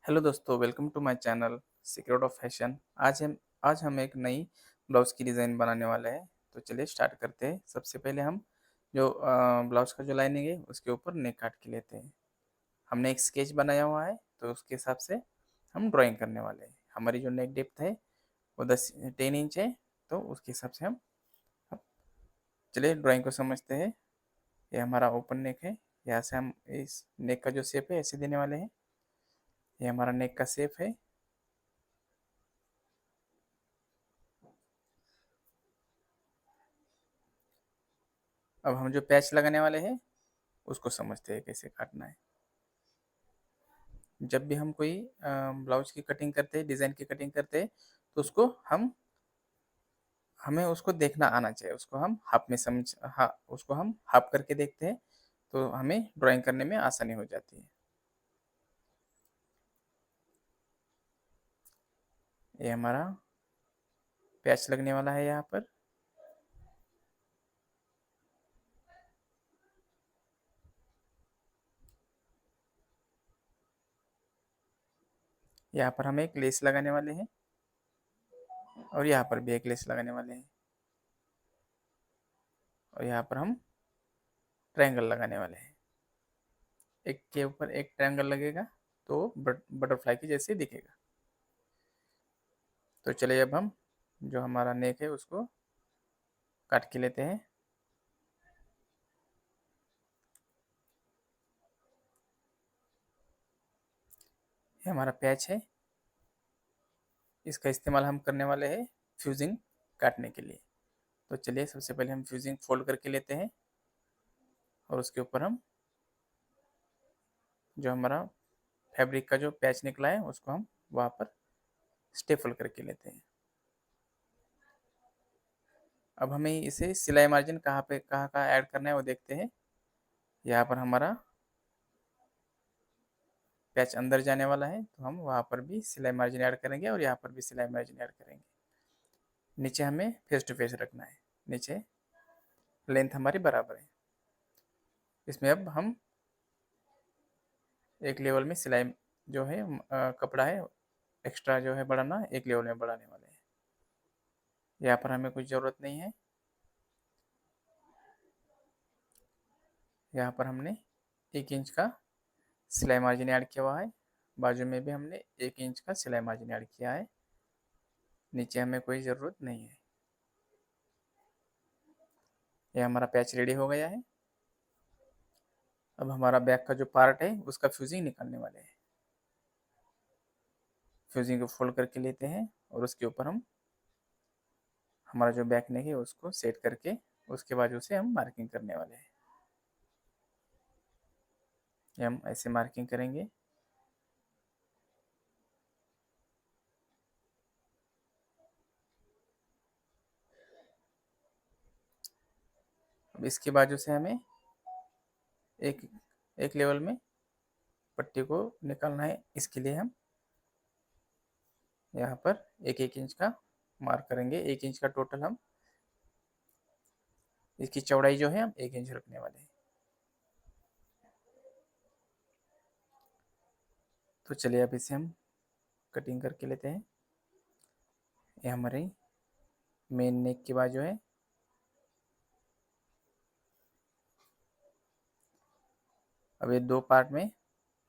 Hello दोस्तों, welcome to my channel secret of fashion. आज हम एक नई ब्लाउज़ की डिज़ाइन बनाने वाले हैं। तो चलिए स्टार्ट करते हैं। सबसे पहले हम जो ब्लाउज़ का जो लाइनिंग है उसके ऊपर नेक काट के लेते हैं। हमने एक स्केच बनाया हुआ है, तो उसके हिसाब से हम ड्राइंग करने वाले हैं। हमारी जो नेक डेप्थ है वो 10-10 इंच है, तो उसके हिसाब से हम अब चलिए ड्राइंग को समझते हैं। ये हमारा ओपन नेक है। यहाँ से हम इस नेक का जो शेप है ऐसे देने वाले हैं। ये हमारा नेक का शेप है। अब हम जो पैच लगाने वाले हैं उसको समझते हैं कैसे काटना है। जब भी हम कोई ब्लाउज की कटिंग करते हैं, डिज़ाइन की कटिंग करते हैं, तो उसको हमें उसको देखना आना चाहिए। उसको हम हाफ में समझ हाँ, उसको हम हाफ करके देखते हैं, तो हमें ड्राइंग करने में आसानी हो जाती है। ये हमारा पैच लगने वाला है यहाँ पर। यहाँ पर हम एक लेस लगाने वाले हैं और यहाँ पर भी एक लेस लगाने वाले हैं और यहाँ पर हम ट्रायंगल लगाने वाले हैं। एक के ऊपर एक ट्रायंगल लगेगा तो बटरफ्लाई की जैसे दिखेगा। तो चलिए अब हम जो हमारा नेक है उसको काट के लेते हैं। ये हमारा पैच है। इसका इस्तेमाल हम करने वाले हैं फ्यूजिंग काटने के लिए। तो चलिए सबसे पहले हम फ्यूजिंग फोल्ड करके लेते हैं और उसके ऊपर हम जो हमारा फैब्रिक का जो पैच निकला है उसको हम वहाँ पर स्टेपल करके लेते हैं। अब हमें इसे सिलाई मार्जिन कहाँ पे कहाँ कहाँ ऐड करना है वो देखते हैं। यहाँ पर हमारा पैच अंदर जाने वाला है, तो हम वहाँ पर भी सिलाई मार्जिन ऐड करेंगे और यहाँ पर भी सिलाई मार्जिन ऐड करेंगे। नीचे हमें फेस टू फेस रखना है। नीचे लेंथ हमारी बराबर है। इसमें अब हम एक लेवल में सिलाई जो है कपड़ा है एक्स्ट्रा जो है बढ़ाना, एक लेवल में बढ़ाने वाले हैं। यहाँ पर हमें कुछ ज़रूरत नहीं है। यहाँ पर हमने 1 इंच का सिलाई मार्जिन ऐड किया हुआ है। बाजू में भी हमने 1 इंच का सिलाई मार्जिन ऐड किया है। नीचे हमें कोई ज़रूरत नहीं है। ये हमारा पैच रेडी हो गया है। अब हमारा बैक का जो पार्ट है उसका फ्यूजिंग निकालने वाले हैं। फ्यूजिंग को फोल्ड करके लेते हैं और उसके ऊपर हम हमारा जो बैक नेक है उसको सेट करके उसके बाजू से हम मार्किंग करने वाले हैं। ये हम ऐसे मार्किंग करेंगे। अब इसके बाजू से हमें एक एक लेवल में पट्टी को निकालना है। इसके लिए हम यहाँ पर 1-1 इंच का मार्क करेंगे। 1 इंच का टोटल हम इसकी चौड़ाई जो है हम 1 इंच रखने वाले हैं। तो चलिए अब इसे हम कटिंग करके लेते हैं। ये हमारी मेन नेक की बाजू है। अब ये 2 पार्ट में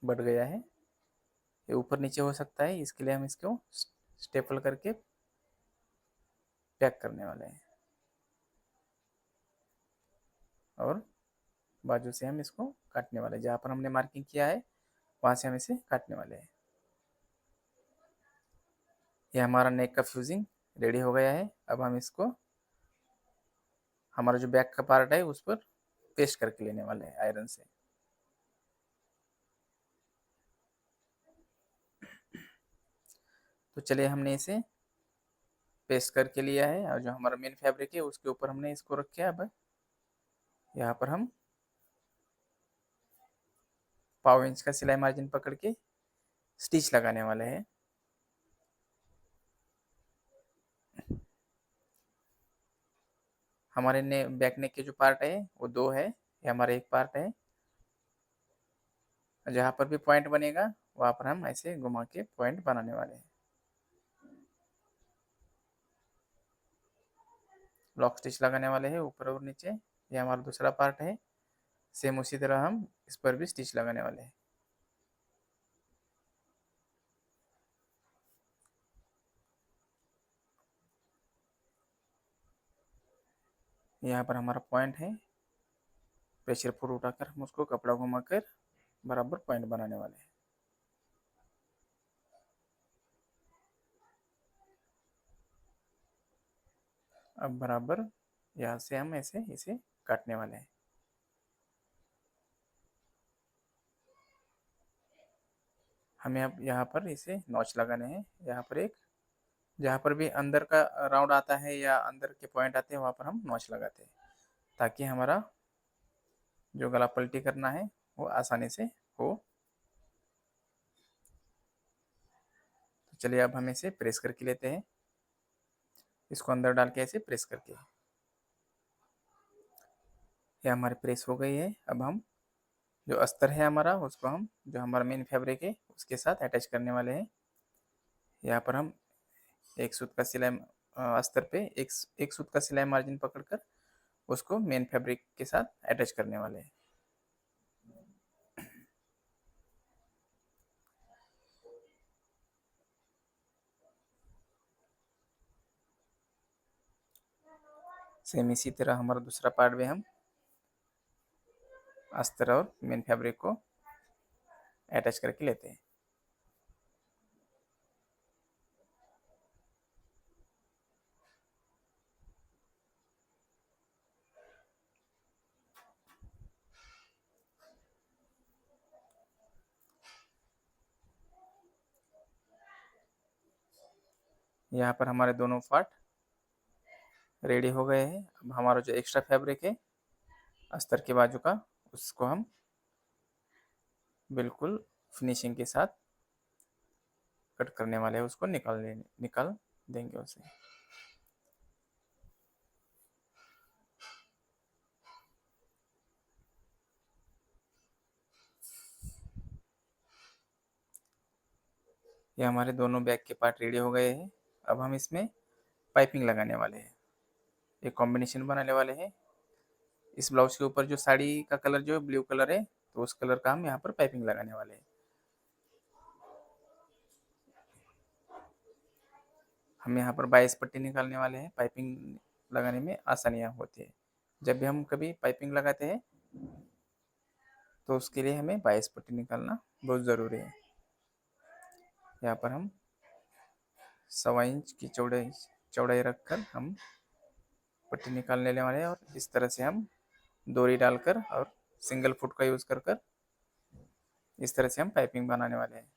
बढ़ गया है। ये ऊपर नीचे हो सकता है, इसके लिए हम इसको स्टेपल करके पैक करने वाले हैं और बाजू से हम इसको काटने वाले हैं। जहाँ पर हमने मार्किंग किया है वहाँ से हम इसे काटने वाले हैं। ये हमारा नेक का फ्यूजिंग रेडी हो गया है। अब हम इसको हमारा जो बैक का पार्ट है उस पर पेस्ट करके लेने वाले हैं आयरन से। तो चलिए हमने इसे पेस्ट करके लिया है और जो हमारा मेन फैब्रिक है उसके ऊपर हमने इसको रखे। अब यहाँ पर हम 1/4 इंच का सिलाई मार्जिन पकड़ के स्टिच लगाने वाले हैं। हमारे बैक नेक के जो पार्ट है वो 2 है, ये हमारा एक पार्ट है। जहाँ पर भी पॉइंट बनेगा वहाँ पर हम ऐसे घुमा के पॉइंट बनाने वाले हैं। ब्लॉक स्टिच लगाने वाले हैं ऊपर और नीचे, ये हमारा दूसरा पार्ट है। सेम उसी तरह हम इस पर भी स्टिच लगाने वाले हैं। यहाँ पर हमारा पॉइंट है, प्रेशर फुट उठाकर हम उसको कपड़ा घुमाकर बराबर पॉइंट बनाने वाले हैं। अब बराबर यहाँ से हम ऐसे इसे काटने वाले हैं। हमें अब यहाँ पर इसे नॉच लगाने हैं। यहाँ पर एक, जहाँ पर भी अंदर का राउंड आता है या अंदर के पॉइंट आते हैं वहाँ पर हम नॉच लगाते हैं, ताकि हमारा जो गला पलटी करना है वो आसानी से हो। तो चलिए अब हम इसे प्रेस करके लेते हैं, इसको अंदर डाल के ऐसे प्रेस करके। ये हमारी प्रेस हो गई है। अब हम जो अस्तर है हमारा, उसको हम जो हमारा मेन फैब्रिक है उसके साथ अटैच करने वाले हैं। यहाँ पर हम एक सूत का सिलाई अस्तर पे एक सूत का सिलाई मार्जिन पकड़कर उसको मेन फैब्रिक के साथ अटैच करने वाले हैं। सेम इसी तरह हमारा दूसरा पार्ट भी हम अस्तर और मेन फैब्रिक को अटैच करके लेते हैं। यहाँ पर हमारे दोनों पार्ट रेडी हो गए हैं। अब हमारा जो एक्स्ट्रा फैब्रिक है अस्तर के बाजू का, उसको हम बिल्कुल फिनिशिंग के साथ कट करने वाले हैं, उसको निकाल देंगे उसे। ये हमारे दोनों बैक के पार्ट रेडी हो गए हैं। अब हम इसमें पाइपिंग लगाने वाले हैं, एक कॉम्बिनेशन बनाने वाले हैं। इस ब्लाउज के ऊपर जो साड़ी का कलर जो ब्लू कलर है, तो उस कलर का हम यहाँ पर पाइपिंग लगाने वाले हैं। हम यहाँ पर 22 पट्टी निकालने वाले हैं। पाइपिंग लगाने में आसानियाँ होती है। जब भी हम कभी पाइपिंग लगाते हैं तो उसके लिए हमें 22 पट्टी निकालना बहुत ज़रूरी है। यहाँ पर हम 1.25 इंच की चौड़ाई रखकर हम पट्टी निकाल लेने वाले हैं, और इस तरह से हम डोरी डालकर और सिंगल फुट का यूज़ कर कर इस तरह से हम पाइपिंग बनाने वाले हैं।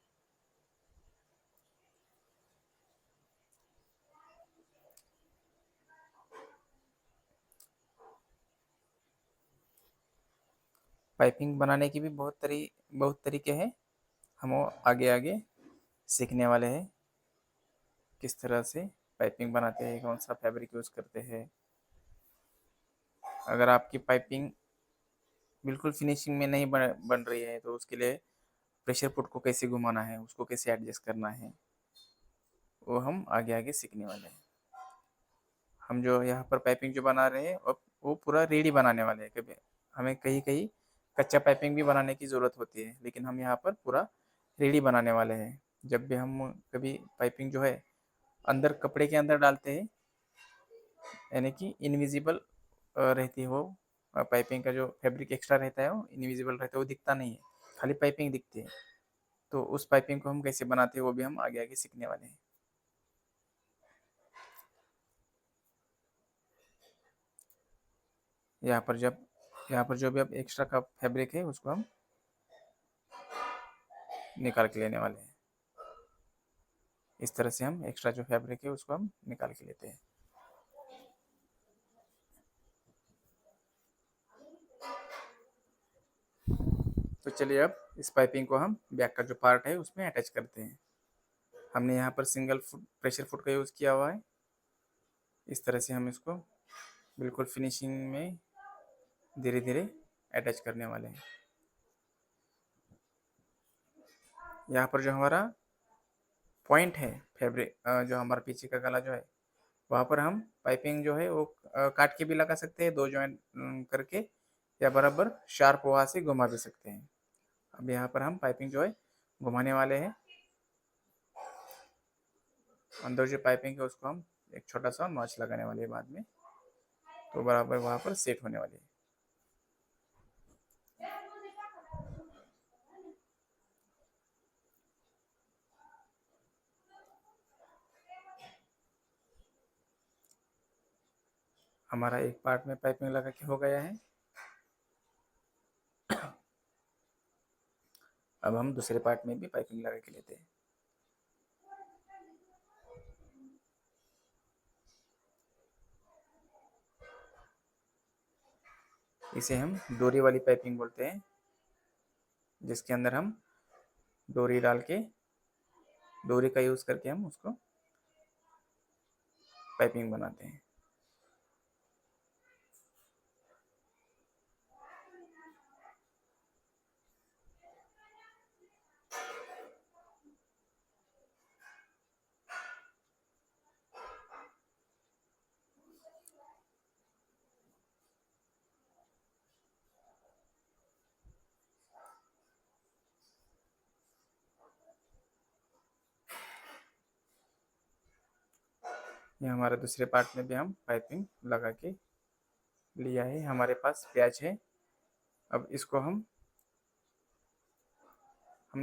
पाइपिंग बनाने की भी बहुत तरीके हैं। हम वो आगे आगे सीखने वाले हैं, किस तरह से पाइपिंग बनाते हैं, कौन सा फैब्रिक यूज़ करते हैं। अगर आपकी पाइपिंग बिल्कुल फिनिशिंग में नहीं बन रही है तो उसके लिए प्रेशर फुट को कैसे घुमाना है, उसको कैसे एडजस्ट करना है, वो हम आगे आगे सीखने वाले हैं। हम जो यहाँ पर पाइपिंग जो बना रहे हैं वो पूरा रेडी बनाने वाले हैं। कभी हमें कहीं कहीं कच्चा पाइपिंग भी बनाने की ज़रूरत होती है, लेकिन हम यहाँ पर पूरा रेडी बनाने वाले हैं। जब भी हम कभी पाइपिंग जो है अंदर कपड़े के अंदर डालते हैं, यानी कि इनविजिबल रहती है वो पाइपिंग का जो फैब्रिक एक्स्ट्रा रहता है वो इनविजिबल रहता है, वो दिखता नहीं है, खाली पाइपिंग दिखती है। तो उस पाइपिंग को हम कैसे बनाते हैं वो भी हम आगे आगे सीखने वाले हैं। यहाँ पर जब यहाँ पर जो भी अब एक्स्ट्रा का फैब्रिक है उसको हम निकाल के लेने वाले हैं। इस तरह से हम एक्स्ट्रा जो फैब्रिक है उसको हम निकाल के लेते हैं। तो चलिए अब इस पाइपिंग को हम बैक का जो पार्ट है उसमें अटैच करते हैं। हमने यहाँ पर सिंगल फुट प्रेशर फुट का यूज़ किया हुआ है। इस तरह से हम इसको बिल्कुल फिनिशिंग में धीरे धीरे अटैच करने वाले हैं। यहाँ पर जो हमारा पॉइंट है फैब्रिक, जो हमारा पीछे का गला जो है, वहाँ पर हम पाइपिंग जो है वो काट के भी लगा सकते हैं, 2 जॉइंट करके, या बराबर शार्प वहाँ से घुमा भी सकते हैं। अब यहाँ पर हम पाइपिंग जो है घुमाने वाले हैं। अंदर जो पाइपिंग है उसको हम एक छोटा सा नॉच लगाने वाले हैं बाद में, तो बराबर वहाँ पर सेट होने वाली है। हमारा एक पार्ट में पाइपिंग लगा के हो गया है। अब हम दूसरे पार्ट में भी पाइपिंग लगा के लेते हैं। इसे हम डोरी वाली पाइपिंग बोलते हैं, जिसके अंदर हम डोरी डाल के, डोरी का यूज़ करके हम उसको पाइपिंग बनाते हैं। ये हमारे दूसरे पार्ट में भी हम पाइपिंग लगा के लिया है। हमारे पास प्याज है। अब इसको हमने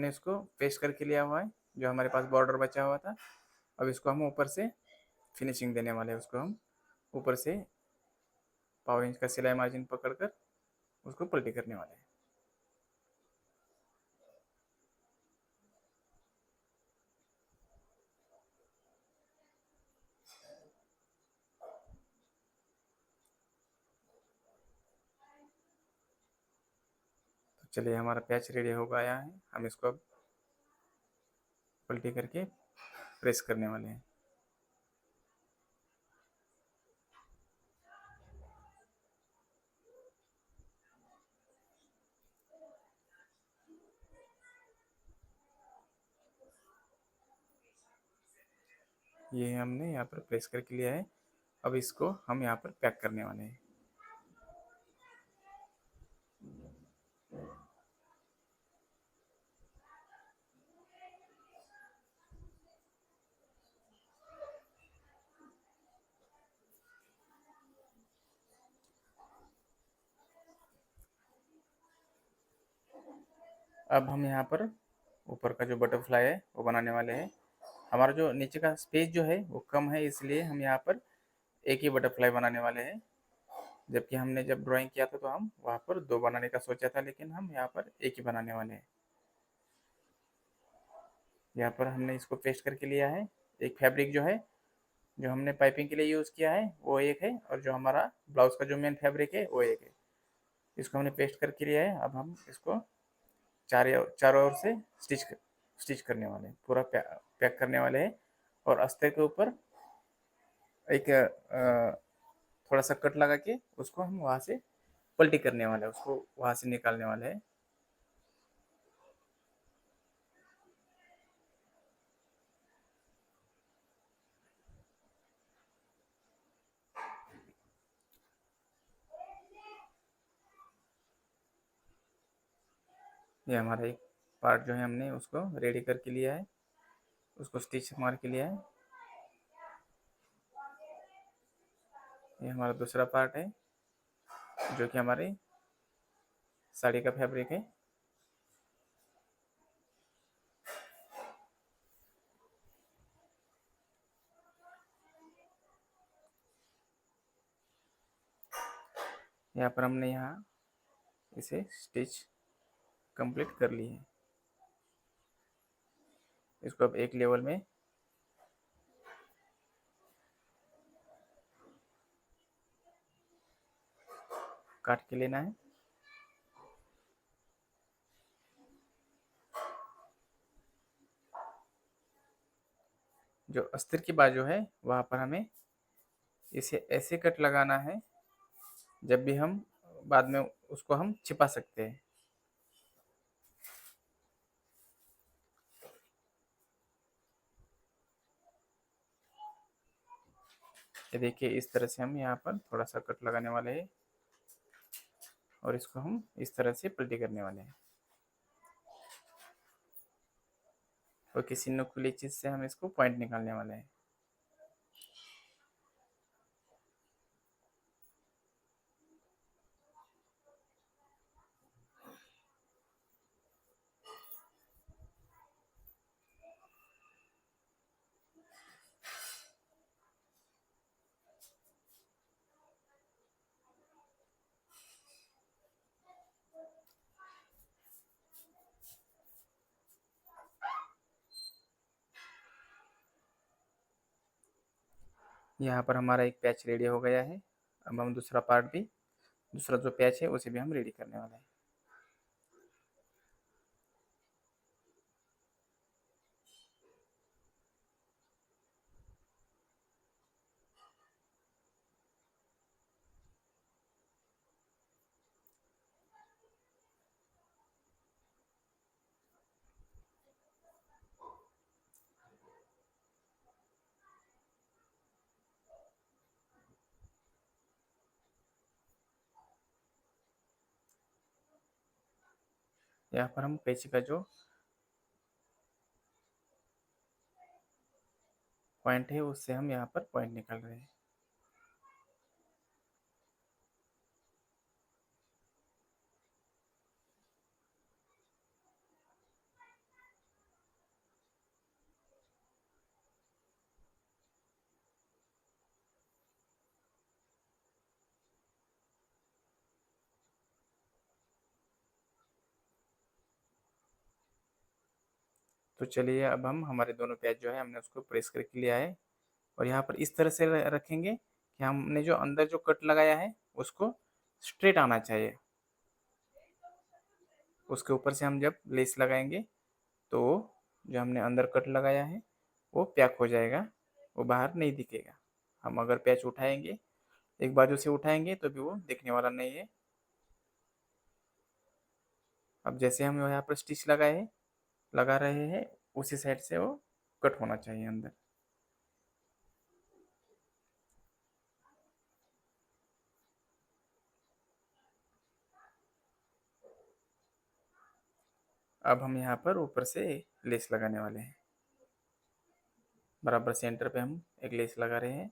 इसको पेस्ट करके लिया हुआ है, जो हमारे पास बॉर्डर बचा हुआ था। अब इसको हम ऊपर से फिनिशिंग देने वाले हैं। उसको हम ऊपर से 1/4 इंच का सिलाई मार्जिन पकड़कर उसको पलटी करने वाले हैं। तो चलिए, हमारा प्याज रेडी हो गया है। हम इसको अब पलटी करके प्रेस करने वाले हैं। ये हमने यहाँ पर प्रेस करके लिया है। अब इसको हम यहाँ पर पैक करने वाले हैं। अब हम यहाँ पर ऊपर का जो बटरफ्लाई है वो बनाने वाले हैं। हमारा जो नीचे का स्पेस जो है वो कम है, इसलिए हम यहाँ पर एक ही बटरफ्लाई बनाने वाले हैं। जबकि हमने जब ड्राइंग किया था तो हम वहाँ पर 2 बनाने का सोचा था, लेकिन हम यहाँ पर एक ही बनाने वाले हैं। यहाँ पर हमने इसको पेस्ट करके लिया है। एक फैब्रिक जो है, जो हमने पाइपिंग के लिए यूज़ किया है वो एक है, और जो हमारा ब्लाउज का जो मेन फैब्रिक है वो एक है। इसको हमने पेस्ट करके लिया है। अब हम इसको चारों ओर से स्टिच करने वाले हैं, पूरा पैक करने वाले हैं। और अस्तर के ऊपर एक थोड़ा सा कट लगा के उसको हम वहाँ से पलटी करने वाले हैं, उसको वहाँ से निकालने वाले हैं। ये हमारा एक पार्ट जो है हमने उसको रेडी करके लिया है, उसको स्टिच मार के लिया है। ये हमारा दूसरा पार्ट है, जो कि हमारी साड़ी का फैब्रिक है। यहाँ पर हमने यहाँ इसे स्टिच कंप्लीट कर ली है। इसको अब एक लेवल में काट के लेना है। जो अस्तर की बाजू है वहाँ पर हमें इसे ऐसे कट लगाना है, जब भी हम बाद में उसको हम छिपा सकते हैं। ये देखिए इस तरह से हम यहाँ पर थोड़ा सा कट लगाने वाले हैं और इसको हम इस तरह से पलटी करने वाले हैं और किसी नुकीली चीज़ से हम इसको पॉइंट निकालने वाले हैं। यहाँ पर हमारा एक पैच रेडी हो गया है। अब हम दूसरा पार्ट भी, दूसरा जो पैच है उसे भी हम रेडी करने वाले हैं। यहाँ पर हम पैच का जो पॉइंट है उससे हम यहाँ पर पॉइंट निकाल रहे हैं। तो चलिए अब हम हमारे दोनों पैच जो है हमने उसको प्रेस करके लिया है और यहाँ पर इस तरह से रखेंगे कि हमने जो अंदर जो कट लगाया है उसको स्ट्रेट आना चाहिए। उसके ऊपर से हम जब लेस लगाएंगे तो जो हमने अंदर कट लगाया है वो पैक हो जाएगा, वो बाहर नहीं दिखेगा। हम अगर पैच उठाएंगे, एक बाजू से उठाएंगे तो भी वो दिखने वाला नहीं है। अब जैसे हम यहाँ पर स्टिच लगा रहे हैं उसी साइड से वो कट होना चाहिए अंदर। अब हम यहाँ पर ऊपर से लेस लगाने वाले हैं। बराबर सेंटर पे हम एक लेस लगा रहे हैं।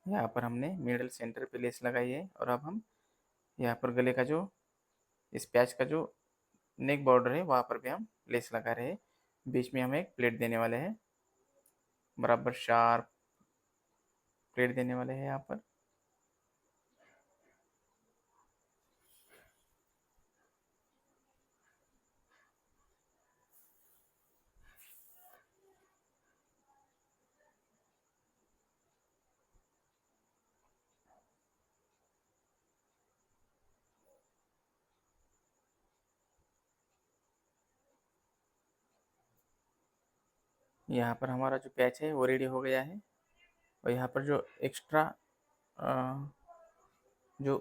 यहाँ पर हमने मिडल सेंटर पे लेस लगाई है और अब हम यहाँ पर गले का जो इस पैच का जो नेक बॉर्डर है वहाँ पर भी हम लेस लगा रहे हैं। बीच में हम एक प्लेट देने वाले हैं, बराबर शार्प प्लेट देने वाले हैं यहाँ पर। यहाँ पर हमारा जो पैच है वो रेडी हो गया है और यहाँ पर जो एक्स्ट्रा जो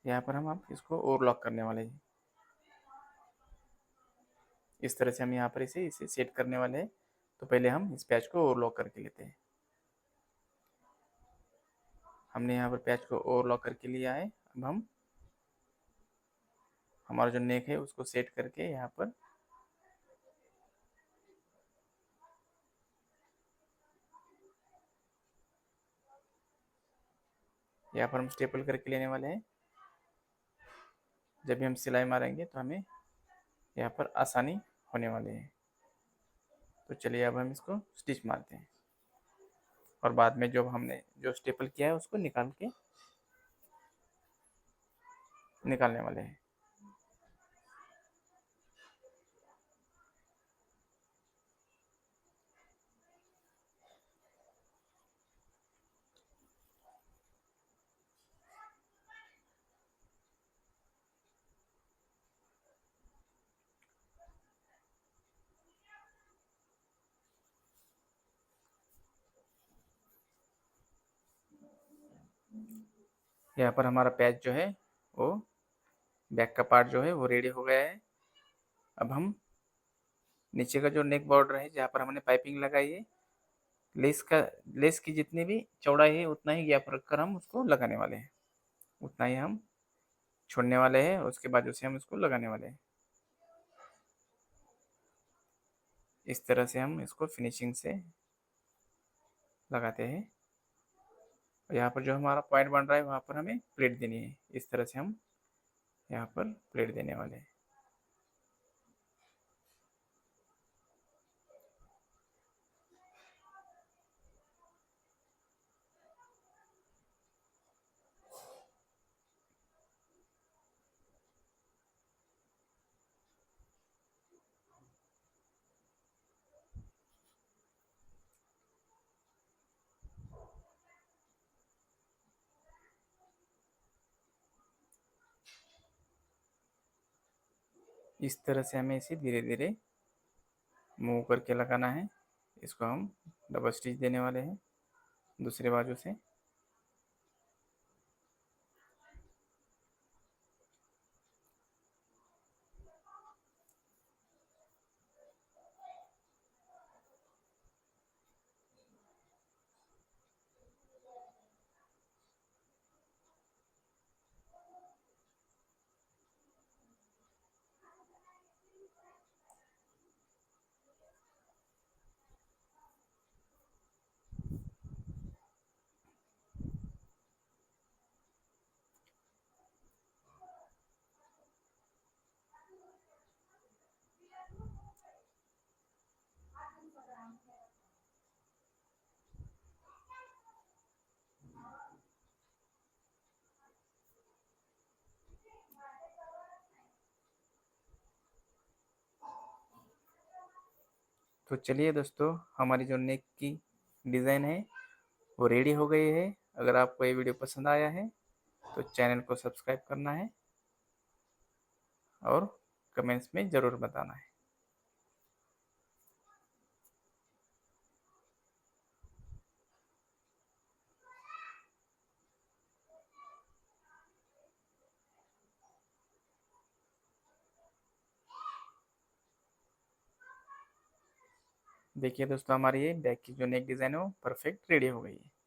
यहाँ पर हम अब इसको ओवरलॉक करने वाले हैं। इस तरह से हम यहाँ पर इसे इसे सेट करने वाले हैं। तो पहले हम इस पैच को ओवरलॉक करके लेते हैं। हमने यहाँ पर पैच को ओवरलॉक करके लिया है। अब हम हमारा जो नेक है उसको सेट करके यहाँ पर हम स्टेपल करके लेने वाले हैं। जब भी हम सिलाई मारेंगे तो हमें यहाँ पर आसानी होने वाली है। तो चलिए अब हम इसको स्टिच मारते हैं और बाद में जो हमने जो स्टेपल किया है उसको निकालने वाले हैं। यहाँ पर हमारा पैच जो है वो बैक का पार्ट जो है वो रेडी हो गया है। अब हम नीचे का जो नेक बॉर्डर है जहाँ पर हमने पाइपिंग लगाई है, लेस का लेस की जितनी भी चौड़ाई है उतना ही गैप रखकर हम उसको लगाने वाले हैं, उतना ही हम छोड़ने वाले हैं, उसके बाद उसे हम इसको लगाने वाले हैं। इस तरह से हम इसको फिनिशिंग से लगाते हैं। और यहाँ पर जो हमारा पॉइंट बन रहा है वहाँ पर हमें प्लेट देनी है। इस तरह से हम यहाँ पर प्लेट देने वाले हैं। इस तरह से हमें इसे धीरे धीरे मूव करके लगाना है। इसको हम डबल स्टिच देने वाले हैं दूसरे बाजू से। तो चलिए दोस्तों, हमारी जो नेक की डिज़ाइन है वो रेडी हो गई है। अगर आपको ये वीडियो पसंद आया है तो चैनल को सब्सक्राइब करना है और कमेंट्स में ज़रूर बताना है। देखिए दोस्तों, हमारी ये बैक की जो नेक डिज़ाइन है वो परफेक्ट रेडी हो गई है।